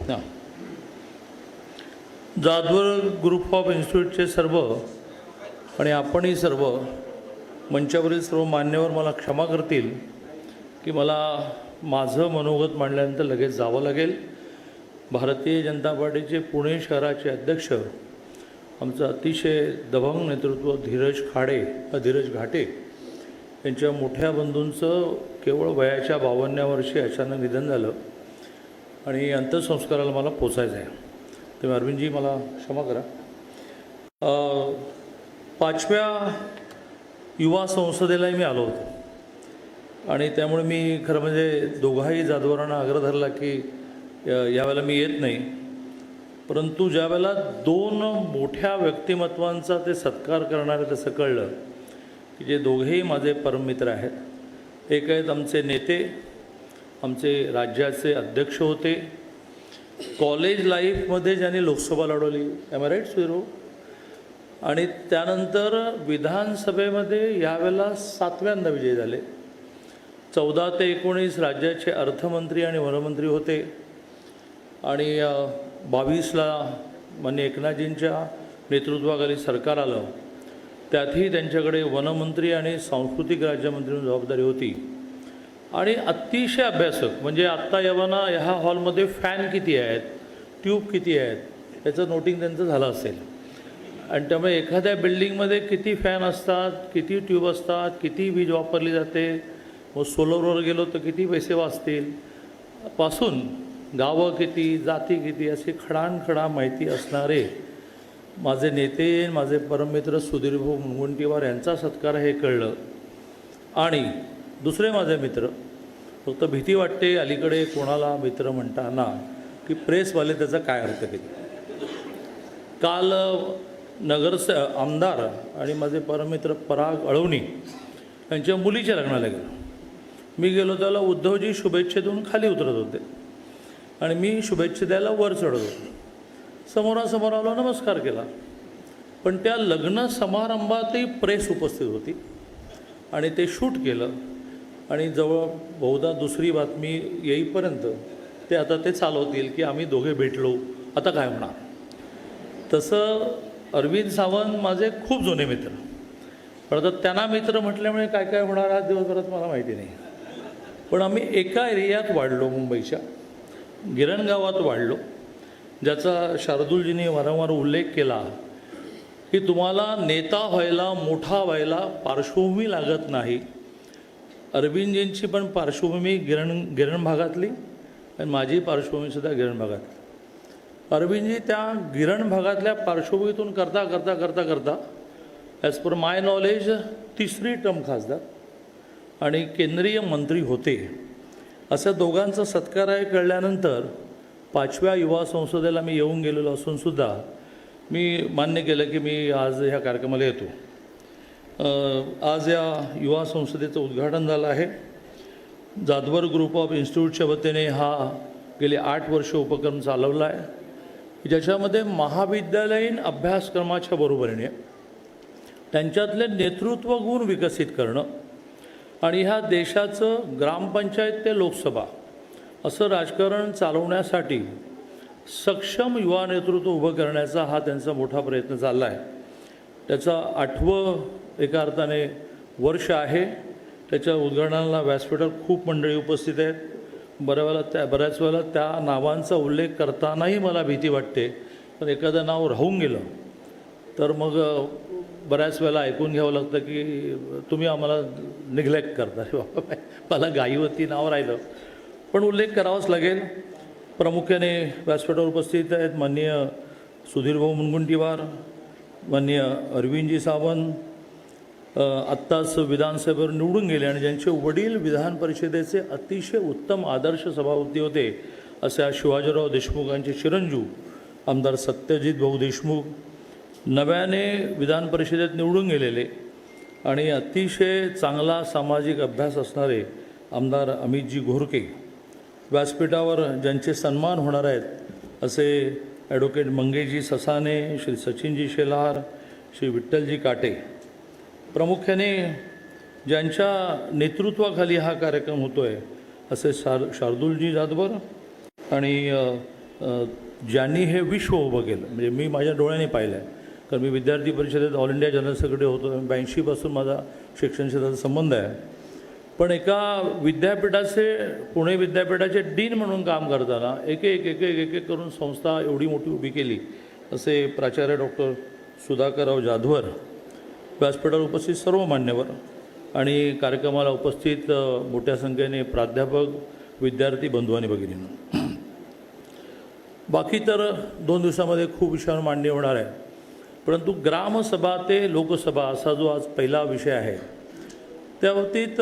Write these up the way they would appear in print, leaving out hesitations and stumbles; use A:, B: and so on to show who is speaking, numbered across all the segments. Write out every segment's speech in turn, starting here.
A: हां. Jadhavar group of इन्स्टिट्यूटचे सर्व आणि आपणही सर्व मंचावरील सर्व मान्यवर मला क्षमा करतील की मला माझं मनोगत मांडल्यानंतर लगेच जावं लागेल. भारतीय जनता पार्टीचे पुणे शहराचे अध्यक्ष आमचं अतिशय दबंग नेतृत्व धीरज घाटे यांच्या मोठ्या बंधूंचं केवळ वयाच्या 52व्या वर्षी अचानक निधन झालं आणि अंत्यसंस्काराला मला पोचायचं आहे. तेव्हा अरविंदजी मला क्षमा करा. 5व्या युवा संसदेलाही मी आलो होतो आणि त्यामुळे मी खरं म्हणजे दोघाही जाधवरांना आग्रह धरला की यावेळेला मी येत नाही. परंतु ज्यावेळेला 2 मोठ्या व्यक्तिमत्वांचा ते सत्कार करणार आहे तसं कळलं की जे दोघेही माझे परममित्र आहेत. एक आहेत आमचे नेते, आमचे राज्याचे अध्यक्ष होते, कॉलेज लाईफमध्ये ज्यांनी लोकसभा लढवली, एम आय राईट सुधीर, आणि त्यानंतर विधानसभेमध्ये यावेळेला 7व्यांदा विजयी झाले. 14 ते 19 राज्याचे अर्थमंत्री आणि वनमंत्री होते आणि 22ला माननीय एकनाथजींच्या नेतृत्वाखाली सरकार आलं. त्यातही त्यांच्याकडे वनमंत्री आणि सांस्कृतिक राज्यमंत्री म्हणून जबाबदारी होती आणि अतिशय अभ्यासक. म्हणजे आत्ता यवाना ह्या हॉलमध्ये फॅन किती आहेत, ट्यूब किती आहेत याचं नोटिंग त्यांचं झालं असेल. आणि त्यामुळे एखाद्या बिल्डिंगमध्ये किती फॅन असतात, किती ट्यूब असतात, किती वीज वापरली जाते, मग सोलरवर गेलो तर किती पैसे वाचतील पासून गावं किती, जाती किती, अशी खडानखडा माहिती असणारे माझे नेते, माझे परममित्र सुधीरभाऊ मुनगंटीवार यांचा सत्कार हे कळलं. आणि दुसरे माझे मित्र, फक्त भीती वाटते अलीकडे कोणाला मित्र म्हणताना की प्रेसवाले त्याचा काय अर्थ केला. काल आमदार आणि माझे परममित्र पराग अळवणी यांच्या मुलीच्या लग्नाला गेलो. मी गेलो त्याला उद्धवजी शुभेच्छा देऊन खाली उतरत होते आणि मी शुभेच्छा द्यायला वर चढत होतो. समोरासमोर आलो, नमस्कार केला. पण त्या लग्न समारंभातही प्रेस उपस्थित होती आणि ते शूट केलं आणि जवळ बहुधा दुसरी बातमी येईपर्यंत ते आता ते चालवतील की आम्ही दोघे भेटलो, आता काय होणार. तसं अरविंद सावंत माझे खूप जुने मित्र, पण आता त्यांना मित्र म्हटल्यामुळे काय काय होणार आज दिवसभरात मला माहिती नाही. पण आम्ही एका एरियात वाढलो, मुंबईच्या गिरण गावात वाढलो, ज्याचा शार्दूलजींनी वारंवार उल्लेख केला की तुम्हाला नेता व्हायला, मोठा व्हायला पार्श्वभूमी लागत नाही. अरविंदजींची पण पार्श्वभूमी गिरण भागातली आणि माझी पार्श्वभूमीसुद्धा गिरण भागातली. अरविंदजी त्या गिरण भागातल्या पार्श्वभूमीतून करता करता करता करता ॲज पर माय नॉलेज 3री टर्म खासदार आणि केंद्रीय मंत्री होते. अशा दोघांचा सत्कार आहे कळल्यानंतर 5व्या युवा संसदेला मी येऊन गेलेलो असूनसुद्धा मी मान्य केलं की मी आज ह्या कार्यक्रमाला येतो. आज या युवा संसदेचं उद्घाटन झालं आहे. जाधवर ग्रुप ऑफ इन्स्टिट्यूटच्या वतीने हा गेले 8 वर्ष उपक्रम चालवला आहे, ज्याच्यामध्ये महाविद्यालयीन अभ्यासक्रमाच्या बरोबरीने त्यांच्यातले नेतृत्व गुण विकसित करणं आणि ह्या देशाचं ग्रामपंचायत ते लोकसभा असं राजकारण चालवण्यासाठी सक्षम युवा नेतृत्व उभं करण्याचा हा त्यांचा मोठा प्रयत्न चालला आहे. त्याचा 8वं एका अर्थाने वर्ष आहे. त्याच्या उद्घाटनाला व्यासपीठावर खूप मंडळी उपस्थित आहेत. बऱ्याच वेळेला त्या नावांचा उल्लेख करतानाही मला भीती वाटते, पण एखादं नाव राहून गेलं तर मग बऱ्याच वेळेला ऐकून घ्यावं लागतं की तुम्ही आम्हाला निग्लेक्ट करता. बाबा मला गाईवरती नाव राहिलं, पण उल्लेख करावाच लागेल. प्रामुख्याने व्यासपीठावर उपस्थित आहेत माननीय सुधीरभाऊ मुनगंटीवार, माननीय अरविंदजी सावंत, आत्ताच विधानसभेवर निवडून गेले आणि ज्यांचे वडील विधान परिषदेचे अतिशय उत्तम आदर्श सभापती होते अशा शिवाजीराव देशमुखांचे चिरंजीव आमदार सत्यजित भाऊ देशमुख, नव्याने विधान परिषदेत निवडून गेलेले आणि अतिशय चांगला सामाजिक अभ्यास असणारे आमदार अमितजी घोरके, व्यासपीठावर ज्यांचे सन्मान होणार आहेत असे ॲडव्होकेट मंगेशजी ससाने, श्री सचिनजी शेलार, श्री विठ्ठलजी काटे, प्रामुख्याने ज्यांच्या नेतृत्वाखाली हा कार्यक्रम होतो आहे असे शार्दूलजी जाधवर आणि ज्यांनी हे विश्व उभं केलं, म्हणजे मी माझ्या डोळ्याने पाहिलं आहे, कारण मी विद्यार्थी परिषदेत ऑल इंडिया जनरल सेक्रेटरी होतो. 82पासून माझा शिक्षण क्षेत्राचा संबंध आहे. पण एका विद्यापीठाचे, पुणे विद्यापीठाचे डीन म्हणून काम करताना एक एक करून संस्था एवढी मोठी उभी केली, असे प्राचार्य डॉक्टर सुधाकरराव जाधवर, व्यासपीठावर उपस्थित सर्व मान्यवर आणि कार्यक्रमाला उपस्थित मोठ्या संख्येने प्राध्यापक, विद्यार्थी बंधू आणि भगिनींनो, बाकी तर 2 दिवसामध्ये खूप विषयावर मांडणी होणार आहे. परंतु ग्रामसभा ते लोकसभा असा जो आज पहिला विषय आहे, त्या बाबतीत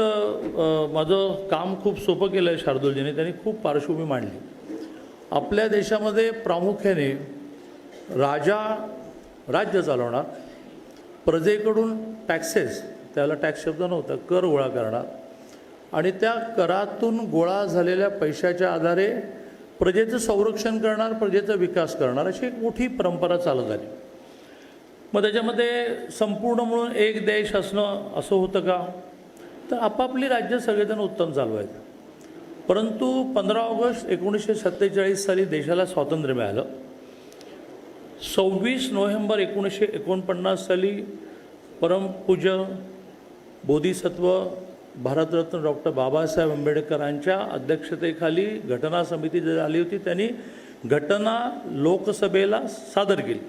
A: माझं काम खूप सोपं केलं आहे शार्दूलजीने. त्यांनी खूप पार्श्वभूमी मांडली. आपल्या देशामध्ये प्रामुख्याने राजा राज्य चालवणार, प्रजेकडून टॅक्सेस, त्याला टॅक्स शब्द नव्हता, कर गोळा करणार आणि त्या करातून गोळा झालेल्या पैशाच्या आधारे प्रजेचं संरक्षण करणार, प्रजेचा विकास करणार, अशी एक मोठी परंपरा चालत आली. मग त्याच्यामध्ये संपूर्ण म्हणून एक देश असणं असं होतं का, तर आपापली राज्य सगळेजण उत्तम चालवायचं. परंतु 15 ऑगस्ट 1947 साली देशाला स्वातंत्र्य मिळालं. 26 नोव्हेंबर 1949 साली परमपूज्य बोधिसत्व भारतरत्न डॉक्टर बाबासाहेब आंबेडकरांच्या अध्यक्षतेखाली घटना समिती जी झाली होती, त्यांनी घटना लोकसभेला सादर केली.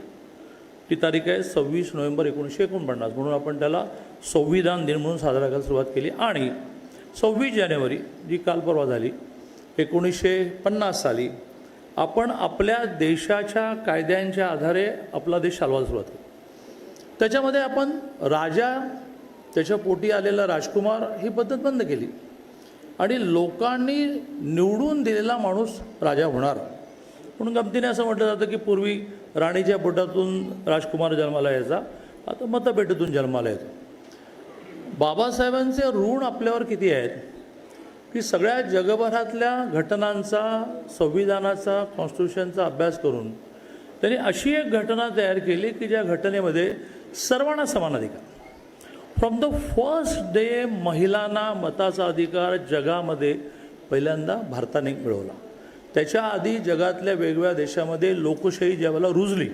A: ती तारीख आहे 26 नोव्हेंबर 1949. म्हणून आपण त्याला संविधान दिन म्हणून साजरा करायला सुरुवात केली. आणि 26 जानेवारी जी काल परवा झाली 1950 साली आपण आपल्या देशाच्या कायद्यांच्या आधारे आपला देश चालवायला सुरुवात केली. त्याच्यामध्ये आपण राजा, त्याच्या पोटी आलेला राजकुमार ही पद्धत बंद केली आणि लोकांनी निवडून दिलेला माणूस राजा होणार. म्हणून गमतीने असं म्हटलं जातं की पूर्वी राणीच्या पोटातून राजकुमार जन्माला यायचा, आता मतपेटीतून जन्माला येतो. बाबासाहेबांचे ऋण आपल्यावर किती आहेत की सगळ्या जगभरातल्या घटनांचा, संविधानाचा, कॉन्स्टिट्यूशनचा अभ्यास करून त्यांनी अशी एक घटना तयार केली की ज्या घटनेमध्ये सर्वांना समान अधिकार, फ्रॉम द फर्स्ट डे महिलांना मताचा अधिकार जगामध्ये पहिल्यांदा भारताने मिळवला. त्याच्या आधी जगातल्या वेगवेगळ्या देशामध्ये लोकशाही ज्यावेळेला रुजली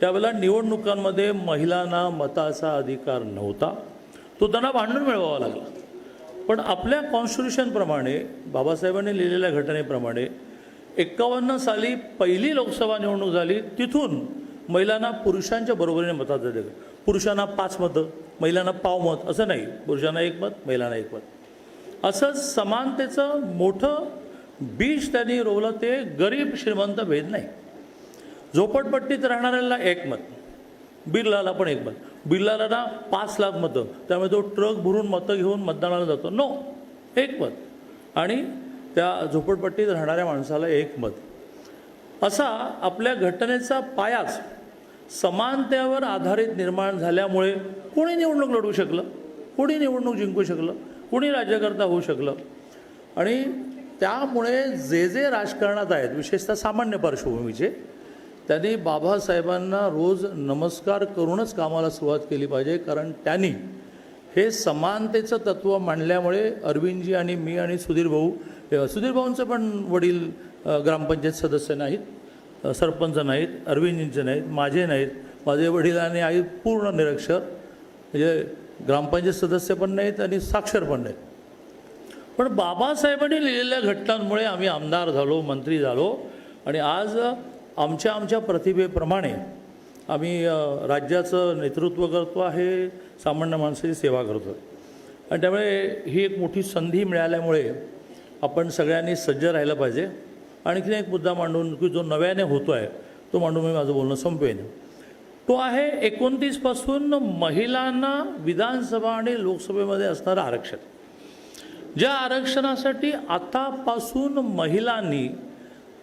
A: त्यावेळेला निवडणुकांमध्ये महिलांना मताचा अधिकार नव्हता, तो त्यांना भांडून मिळवावा लागला. पण आपल्या कॉन्स्टिट्यूशनप्रमाणे, बाबासाहेबांनी लिहिलेल्या घटनेप्रमाणे 51 साली पहिली लोकसभा निवडणूक झाली, तिथून महिलांना पुरुषांच्या बरोबरीने मताचा अधिकार. पुरुषांना 5 मतं, महिलांना पाव मत असं नाही, पुरुषांना 1 मत, महिलांना 1 मत, असं समानतेचं मोठं बीज त्यांनी रोवलं. ते गरीब श्रीमंत भेद नाही. झोपडपट्टीत राहणाऱ्याला 1 मत, बिर्लाला पण 1 मत, बिर्लाला 5 लाख मतं, त्यामुळे तो ट्रक भरून मतं घेऊन मतदानाला जातो, नो, 1 मत. आणि त्या झोपडपट्टीत राहणाऱ्या माणसाला 1 मत. असा आपल्या घटनेचा पायाच समानतेवर आधारित निर्माण झाल्यामुळे कोणी निवडणूक लढवू शकलं, कोणी निवडणूक जिंकू शकलं, कोणी राज्यकर्ता होऊ शकलं. आणि त्यामुळे जे जे राजकारणात आहेत, विशेषतः सामान्य पार्श्वभूमीचे, त्यांनी बाबासाहेबांना रोज नमस्कार करूनच कामाला सुरुवात केली पाहिजे. कारण त्यांनी हे समानतेचं तत्त्व मांडल्यामुळे अरविंदजी आणि मी आणि सुधीर भाऊंचं पण वडील ग्रामपंचायत सदस्य नाहीत, सरपंच नाहीत, अरविंदजींचे नाहीत, माझे नाहीत, माझे वडील आणि आई पूर्ण निरक्षर, म्हणजे ग्रामपंचायत सदस्य पण नाहीत आणि साक्षर पण नाहीत. पण बाबासाहेबांनी लिहिलेल्या घटनांमुळे आम्ही आमदार झालो, मंत्री झालो आणि आज आमच्या प्रतिभेप्रमाणे आम्ही राज्याचं नेतृत्व करतो आहे, सामान्य माणसाची सेवा करतो. आणि त्यामुळे ही एक मोठी संधी मिळाल्यामुळे आपण सगळ्यांनी सज्ज राहिलं पाहिजे. आणखीन एक मुद्दा मांडून की जो नव्याने होतो आहे तो मांडून मी माझं बोलणं संपवेन. तो आहे 29 पासून महिलांना विधानसभा आणि लोकसभेमध्ये असणारं आरक्षण. ज्या आरक्षणासाठी आतापासून महिलांनी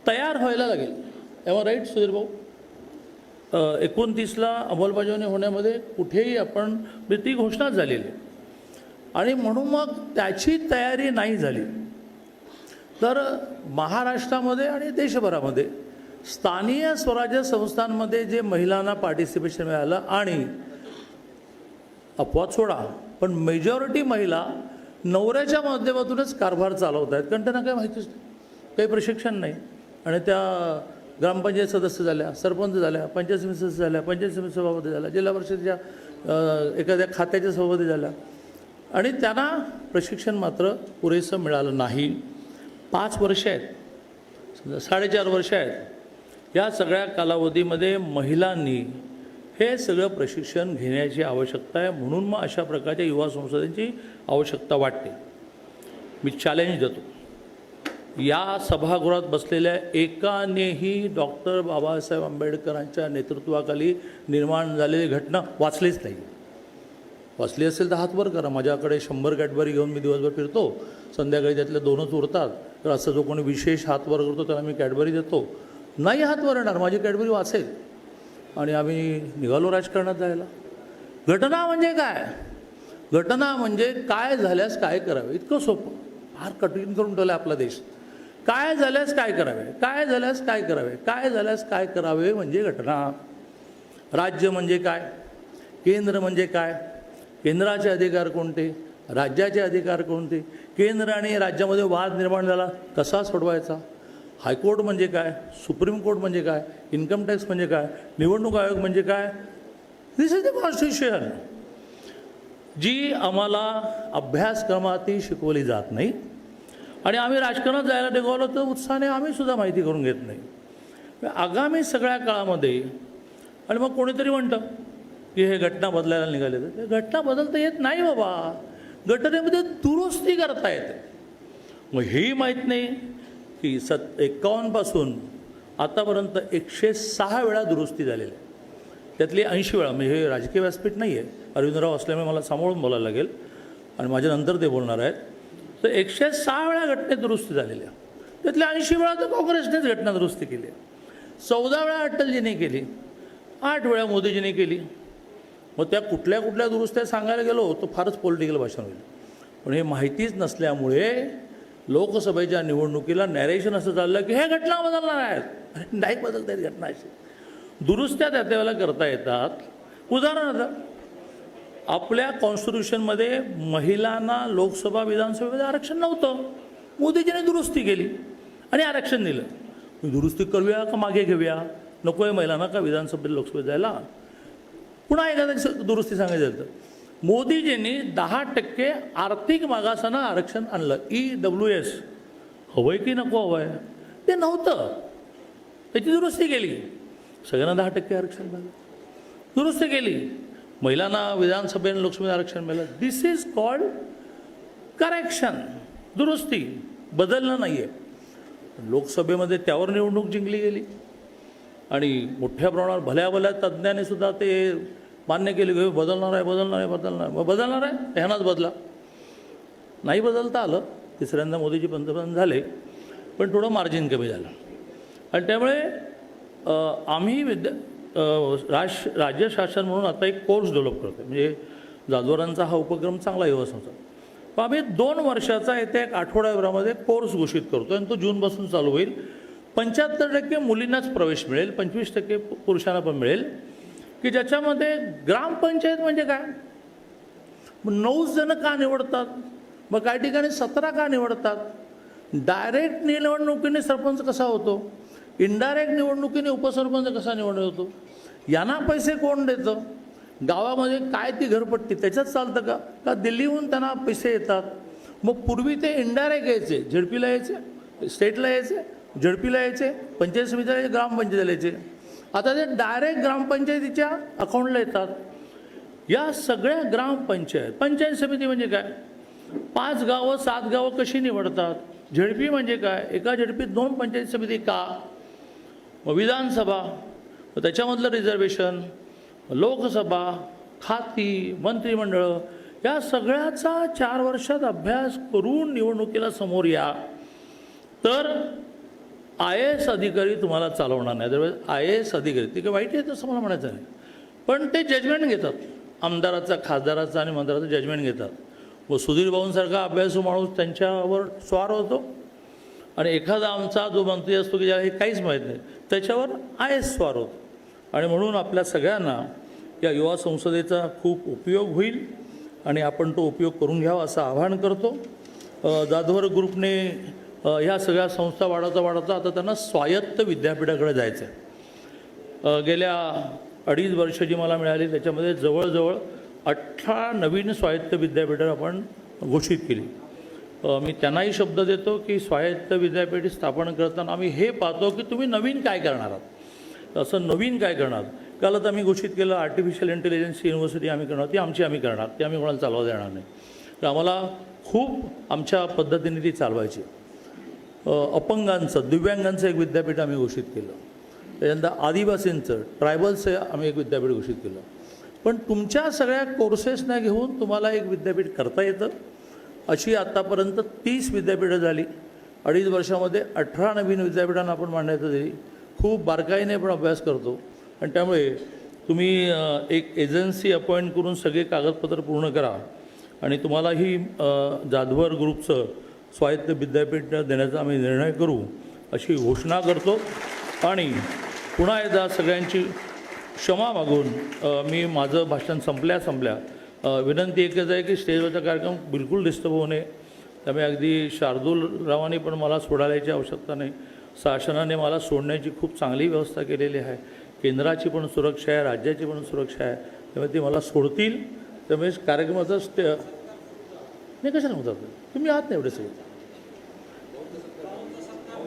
A: तयार व्हायला लागेल. एव्हा राईट सुधीर भाऊ, 29ला अंमलबजावणी होण्यामध्ये कुठेही आपण ती घोषणाच झालेली आहे. आणि म्हणून मग त्याची तयारी नाही झाली तर महाराष्ट्रामध्ये आणि देशभरामध्ये स्थानीय स्वराज्य संस्थांमध्ये जे महिलांना पार्टिसिपेशन मिळालं, आणि अपवाद सोडा पण मेजॉरिटी महिला नवऱ्याच्या माध्यमातूनच कारभार चालवत आहेत, कारण त्यांना काही माहितीच नाही, काही प्रशिक्षण नाही, आणि त्या ग्रामपंचायत सदस्य झाल्या, सरपंच झाल्या, पंचायत समिती सदस्य झाल्या, पंचायत समिती सभापती झाल्या, जिल्हा परिषदेच्या एखाद्या खात्याच्या सभापती झाल्या आणि त्यांना प्रशिक्षण मात्र पुरेसं मिळालं नाही. 5 वर्ष आहेत, 4.5 वर्ष आहेत. या सगळ्या कालावधीमध्ये महिलांनी हे सगळं प्रशिक्षण घेण्याची आवश्यकता आहे. म्हणून मग अशा प्रकारच्या युवा संसदेची आवश्यकता वाटते. मी चॅलेंज देतो, या सभागृहात बसलेल्या एकानेही डॉक्टर बाबासाहेब आंबेडकरांच्या नेतृत्वाखाली निर्माण झालेली घटना वाचलीच नाही. वाचली असेल तर हात वर करा. माझ्याकडे 100 कॅडबरी घेऊन मी दिवसभर फिरतो, संध्याकाळी त्यातले 2च उरतात. तर असं जो कोणी विशेष हात वर करतो त्याला मी कॅडबरी देतो. नाही हात वर येणार, माझी कॅडबरी वाचेल आणि आम्ही निघालो राजकारणात जायला. घटना म्हणजे काय? घटना म्हणजे काय झाल्यास काय करावे, इतकं सोपं. फार कठीण करून ठेवलं आपला देश. काय झाल्यास काय करावे, काय झाल्यास काय करावे, काय झाल्यास काय करावे म्हणजे घटना. राज्य म्हणजे काय, केंद्र म्हणजे काय, केंद्राचे अधिकार कोणते, राज्याचे अधिकार कोणते, केंद्र आणि राज्यामध्ये वाद निर्माण झाला कसा सोडवायचा, हायकोर्ट म्हणजे काय, सुप्रीम कोर्ट म्हणजे काय, इन्कम टॅक्स म्हणजे काय, निवडणूक आयोग म्हणजे काय. दिस इज द कॉन्स्टिट्यूशन जी आम्हाला अभ्यासक्रमातही शिकवली जात नाही. आणि आम्ही राजकारणात जायला निघालो तर उत्साहाने आम्हीसुद्धा माहिती करून घेत नाही. आगामी सगळ्या काळामध्ये आणि मग कोणीतरी म्हणतं की हे घटना बदलायला निघाले, तर घटना बदलता येत नाही बाबा. घटनेमध्ये दुरुस्ती करता येते. मग हेही माहीत नाही की 51 पासून आतापर्यंत 106 वेळा दुरुस्ती झालेली आहे. त्यातली 80 वेळा, म्हणजे हे राजकीय व्यासपीठ नाही आहे, अरविंदराव असल्यामुळे मला सांभाळून बोलायला लागेल आणि माझ्यानंतर ते बोलणार आहेत. तर 106 वेळा घटनेत दुरुस्ती झालेल्या, त्यातल्या 80 वेळा तर काँग्रेसनेच घटना दुरुस्ती केली. 14 वेळा अटलजीने केली, 8 वेळा मोदीजीने केली. मग त्या कुठल्या कुठल्या दुरुस्त्या सांगायला गेलो तर फारच पॉलिटिकल भाषण होईल. पण हे माहितीच नसल्यामुळे लोकसभेच्या निवडणुकीला नॅरेशन असं चाललं की हे घटना बदलणार आहेत. नाही बदलता येत घटना. अशी दुरुस्त्या त्या त्यावेळेला करता येतात. उदाहरणार्थ आपल्या कॉन्स्टिट्यूशनमध्ये महिलांना लोकसभा विधानसभेमध्ये आरक्षण नव्हतं, मोदीजीने दुरुस्ती केली आणि आरक्षण दिलं. दुरुस्ती करूया का मागे घेऊया, नको आहे महिलांना का विधानसभेत लोकसभेत जायला. पुन्हा एखाद्या दुरुस्ती सांगायचं तर मोदीजींनी 10% आर्थिक मागासांना आरक्षण आणलं. EWS हवंय की नको हवंय ते नव्हतं, त्याची दुरुस्ती केली. सगळ्यांना 10% आरक्षण मिळालं, दुरुस्ती केली. महिलांना विधानसभेने लोकसभेत आरक्षण मिळालं. दिस इज कॉल्ड करेक्शन, दुरुस्ती, बदलणं नाही आहे. लोकसभेमध्ये त्यावर निवडणूक जिंकली गेली आणि मोठ्या प्रमाणावर भल्या तज्ज्ञाने सुद्धा ते मान्य केले की बदलणार आहे. बदलणार आहे ह्यानाच बदला. नाही बदलता आलं. तिसऱ्यांदा मोदीजी पंतप्रधान झाले, पण थोडं मार्जिन कमी झालं. आणि त्यामुळे आम्ही राज्य शासन म्हणून आता एक कोर्स डेव्हलप करतो. म्हणजे जाधवरांचा हा उपक्रम चांगला युवा संसद. पण आम्ही 2 वर्षाचा येत्या 1 आठवड्याभरामध्ये कोर्स घोषित करतो आणि तो जूनपासून चालू होईल. 75% मुलींनाच प्रवेश मिळेल, 25% पुरुषांना पण मिळेल. की ज्याच्यामध्ये ग्रामपंचायत म्हणजे काय, 9 जण का निवडतात, मग काही ठिकाणी 17 का निवडतात, डायरेक्ट निवडणुकीने सरपंच कसा होतो, इनडायरेक्ट निवडणुकीने उपसरपंच कसा निवडला होतो, यांना पैसे कोण देतं, गावामध्ये काय ती घरपट्टी त्याच्यात चालतं का दिल्लीहून त्यांना पैसे येतात. मग पूर्वी ते इनडायरेक्ट यायचे, झेडपीला यायचे, स्टेटला यायचे, झेडपीला यायचे, पंचायत समितीला यायचे, ग्रामपंचायतीला यायचे. आता ते डायरेक्ट ग्रामपंचायतीच्या अकाउंटला येतात. या सगळ्या ग्रामपंचायत, पंचायत समिती म्हणजे काय, 5 गावं 7 गावं कशी निवडतात. झेडपी म्हणजे काय, एका झेडपीत 2 पंचायत समिती का. मग विधानसभा, मग त्याच्यामधलं रिझर्वेशन, लोकसभा, खाती, मंत्रिमंडळ, या सगळ्याचा 4 वर्षात अभ्यास करून निवडणुकीला समोर या. तर IAS अधिकारी तुम्हाला चालवणार नाही. अदरवाईज IAS अधिकारी ते काही वाईट आहे तसं मला म्हणायचं नाही, पण ते जजमेंट घेतात. आमदाराचा, खासदाराचा आणि मंत्र्याचं जजमेंट घेतात. व सुधीर भाऊंसारखा अभ्यासू माणूस त्यांच्यावर स्वार होतो आणि एखादा आमचा जो मंत्री असतो की ज्याला हे काहीच माहीत नाही त्याच्यावर IAS स्वार होतो. आणि म्हणून आपल्या सगळ्यांना या युवा संसदेचा खूप उपयोग होईल आणि आपण तो उपयोग करून घ्यावा असं आवाहन करतो. जाधवर ग्रुपने ह्या सगळ्या संस्था वाढवता आता त्यांना स्वायत्त विद्यापीठाकडे जायचं आहे. गेल्या 2.5 वर्ष जी मला मिळाली त्याच्यामध्ये जवळजवळ 18 नवीन स्वायत्त विद्यापीठं आपण घोषित केली. मी त्यांनाही शब्द देतो की स्वायत्त विद्यापीठ स्थापन करताना आम्ही हे पाहतो की तुम्ही नवीन काय करणार आहात. असं नवीन काय करणार. काल आता आम्ही घोषित केलं आर्टिफिशियल इंटेलिजन्स युनिव्हर्सिटी आम्ही करणार, ती आम्ही करणार, ती आम्ही कोणाला चालवा देणार नाही. तर आम्हाला खूप आमच्या पद्धतीने ती चालवायची. अपंगांचं दिव्यांगांचं एक विद्यापीठ आम्ही घोषित केलं. त्याच्यानंतर आदिवासींचं ट्रायबल्सचं आम्ही एक विद्यापीठ घोषित केलं. पण तुमच्या सगळ्या कोर्सेसना घेऊन तुम्हाला एक विद्यापीठ करता येतं. अशी आत्तापर्यंत 30 विद्यापीठं झाली. 2.5 वर्षामध्ये 18 नवीन विद्यापीठांना आपण मान्यता दिली. खूप बारकाईने आपण अभ्यास करतो आणि त्यामुळे तुम्ही एक एजन्सी अपॉइंट करून सगळे कागदपत्र पूर्ण करा आणि तुम्हाला ही जाधवर ग्रुपचं स्वायत्त विद्यापीठ देण्याचा आम्ही निर्णय करू अशी घोषणा करतो. आणि पुन्हा एकदा सगळ्यांची क्षमा मागून मी माझं भाषण संपल्या विनंती एकच आहे की स्टेजवरचा कार्यक्रम बिलकुल डिस्टर्ब होऊ नये. त्यामुळे अगदी शार्दूलरावांनी पण मला सोडायला यायची आवश्यकता नाही. शासनाने मला सोडण्याची खूप चांगली व्यवस्था केलेली आहे. केंद्राची पण सुरक्षा आहे, राज्याची पण सुरक्षा आहे. त्यामुळे ते मला सोडतील. त्यामुळे कार्यक्रमाचा नाही कशाला म्हणतात तुम्ही आहात ना एवढे सगळे.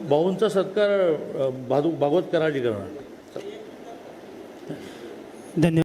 A: भाऊंचा सत्कार भागवत कराजी करणार.
B: धन्यवाद.